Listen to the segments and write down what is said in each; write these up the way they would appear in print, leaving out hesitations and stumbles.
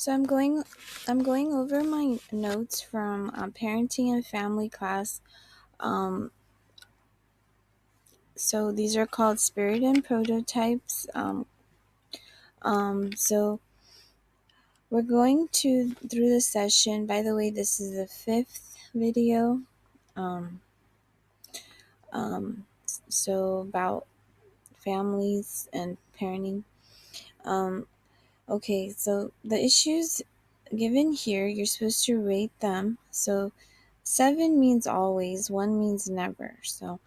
So I'm going over my notes from parenting and family class. Um, so these are called Spiritt and Prototypes. So we're going to through the session. By the way, this is the fifth video. Um, so about families and parenting. Um, okay, so the issues given here, you're supposed to rate them. So 7 means always, 1 means never. So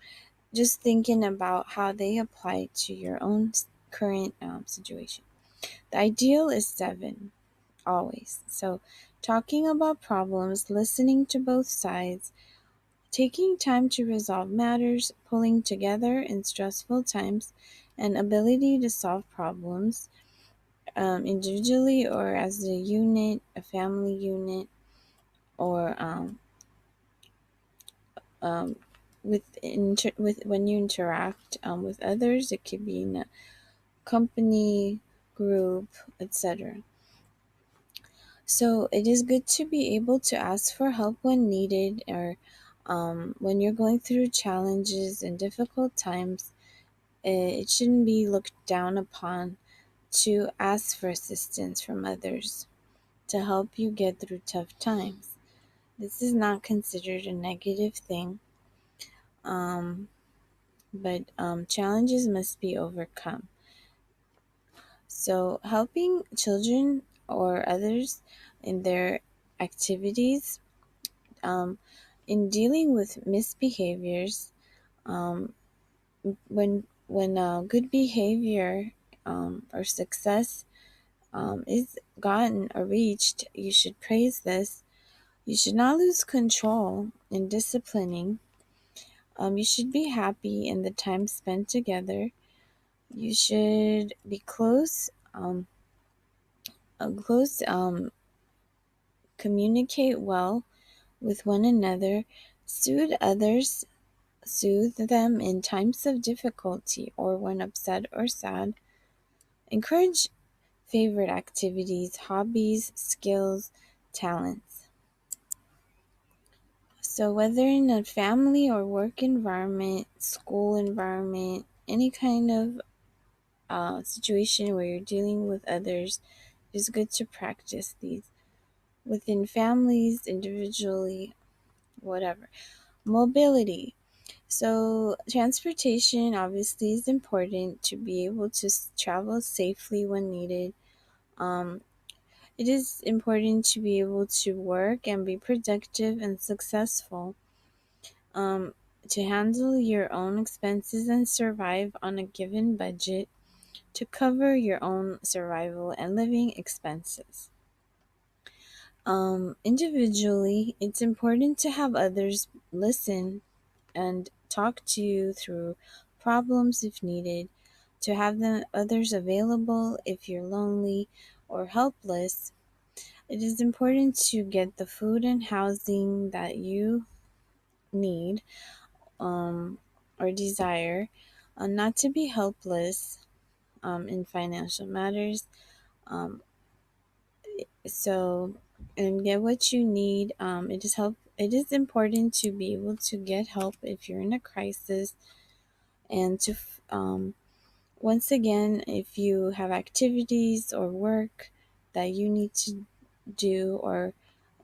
just thinking about how they apply to your own current situation. The ideal is 7, always. So talking about problems, listening to both sides, taking time to resolve matters, pulling together in stressful times, and ability to solve problems individually or as a unit, a family unit, or um, with when you interact with others. It could be in a company, group, etc. So it is good to be able to ask for help when needed, or when you're going through challenges and difficult times. It shouldn't be looked down upon to ask for assistance from others to help you get through tough times. This is not considered a negative thing, um, but challenges must be overcome. So, helping children or others in their activities, um, in dealing with misbehaviors, um, when good behavior or success is gotten or reached, you should praise this. You should not lose control in disciplining. You should be happy in the time spent together. You should be close, communicate well with one another, soothe them in times of difficulty or when upset or sad. Encourage favorite activities, hobbies, skills, talents. So, whether in a family or work environment, school environment, any kind of situation where you're dealing with others, it's good to practice these within families, individually, whatever. Mobility. So, transportation obviously is important to be able to travel safely when needed. Um, it is important to be able to work and be productive and successful, um, to handle your own expenses and survive on a given budget, to cover your own survival and living expenses. Individually, it's important to have others listen and talk to you through problems if needed, to have the others available if you're lonely or helpless. It is important to get the food and housing that you need, or desire, not to be helpless in financial matters. Um, so, and get what you need. It is important to be able to get help if you're in a crisis, and to once again, if you have activities or work that you need to do, or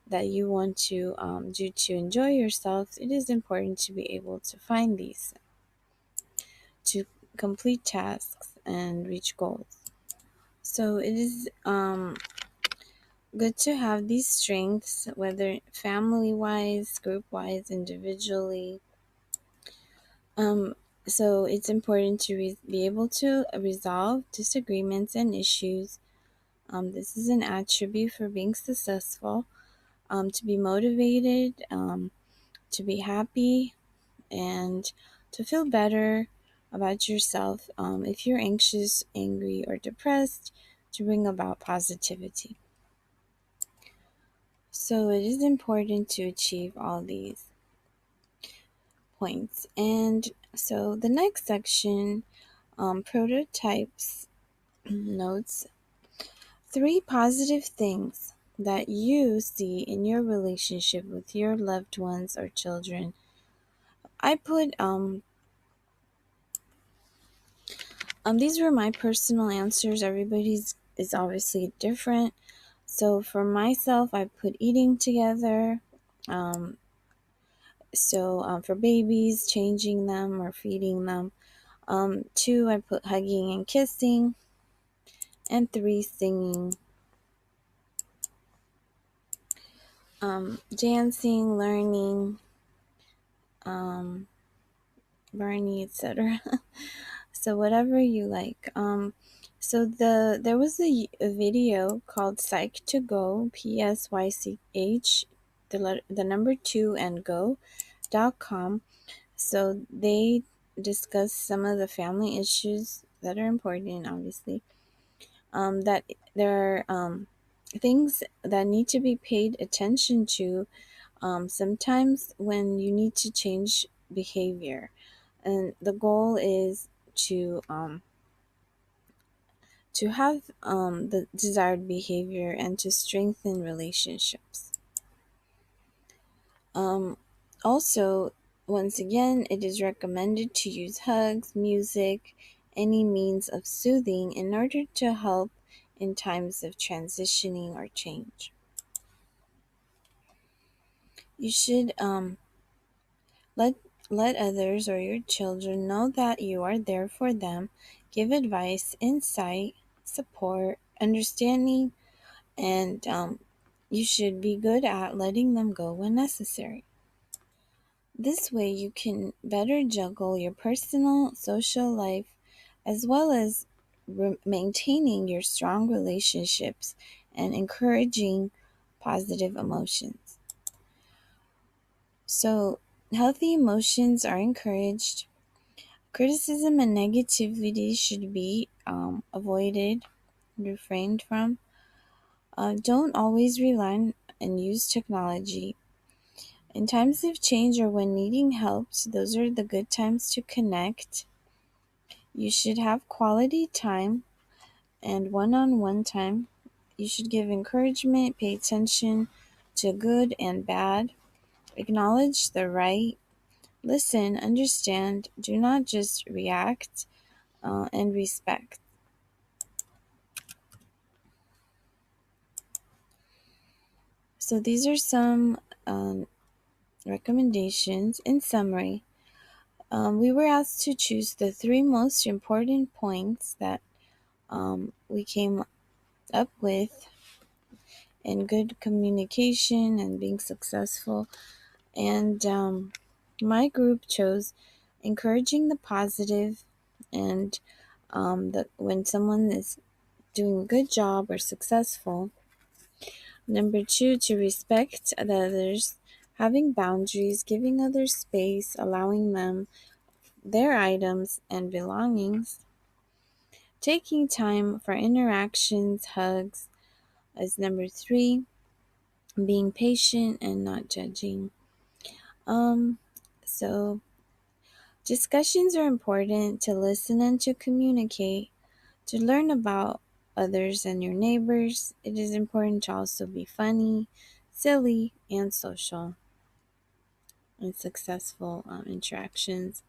that you want to do to enjoy yourself, it is important to be able to find these to complete tasks and reach goals. So it is good to have these strengths, whether family wise, group wise, individually. Um, so it's important to be able to resolve disagreements and issues. This is an attribute for being successful. To be motivated, to be happy, and to feel better about yourself. If you're anxious, angry, or depressed, to bring about positivity. So it is important to achieve all these points. And so the next section, prototypes notes. Three positive things that you see in your relationship with your loved ones or children. I put these were my personal answers. Everybody's is obviously different. So for myself, I put eating together. Um, for babies, changing them or feeding them. Two, I put hugging and kissing. And three, singing, dancing, learning, um, Barney, etc. So whatever you like. There was a video called Psych to Go, PSYCH, the number two and go.com. So they discuss some of the family issues that are important, obviously. That there are things that need to be paid attention to sometimes when you need to change behavior. And the goal is to have the desired behavior and to strengthen relationships. Um, Also, once again, it is recommended to use hugs, music, any means of soothing in order to help in times of transitioning or change. You should let let others or your children know that you are there for them. Give advice, insight, support, understanding, and you should be good at letting them go when necessary. This way, you can better juggle your personal, social life as well as maintaining your strong relationships and encouraging positive emotions. So, healthy emotions are encouraged. Criticism and negativity should be avoided, refrained from. Don't always rely on and use technology. In times of change or when needing help, those are the good times to connect. You should have quality time and one on one time. You should give encouragement, pay attention to good and bad, acknowledge the right, listen, understand, do not just react, and respect. So, these are some recommendations. In summary, we were asked to choose the three most important points that we came up with in good communication and being successful. And my group chose encouraging the positive and when someone is doing a good job or successful. Number two, to respect the others, having boundaries, giving others space, allowing them their items and belongings, taking time for interactions, hugs, as number three, being patient and not judging. Um, so discussions are important to listen and to communicate, to learn about others and your neighbors. It is important to also be funny, silly, and social and successful interactions.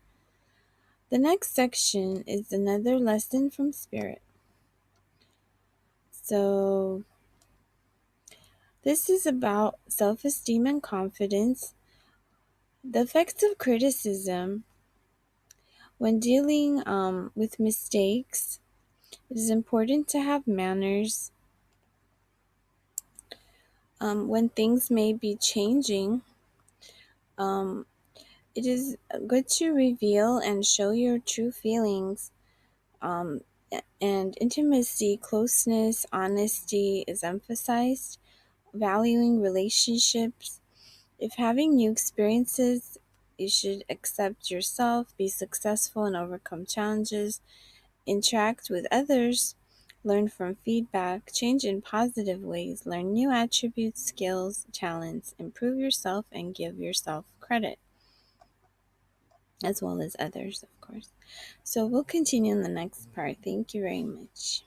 The next section is another lesson from Spiritt. So, this is about self esteem and confidence. The effects of criticism when dealing with mistakes. It is important to have manners. When things may be changing, um, it is good to reveal and show your true feelings. Um, and intimacy, closeness, honesty is emphasized. Valuing relationships. If having new experiences, you should accept yourself, be successful, and overcome challenges. Interact with others, learn from feedback, change in positive ways, learn new attributes, skills, talents, improve yourself, and give yourself credit, as well as others, of course. So we'll continue in the next part. Thank you very much.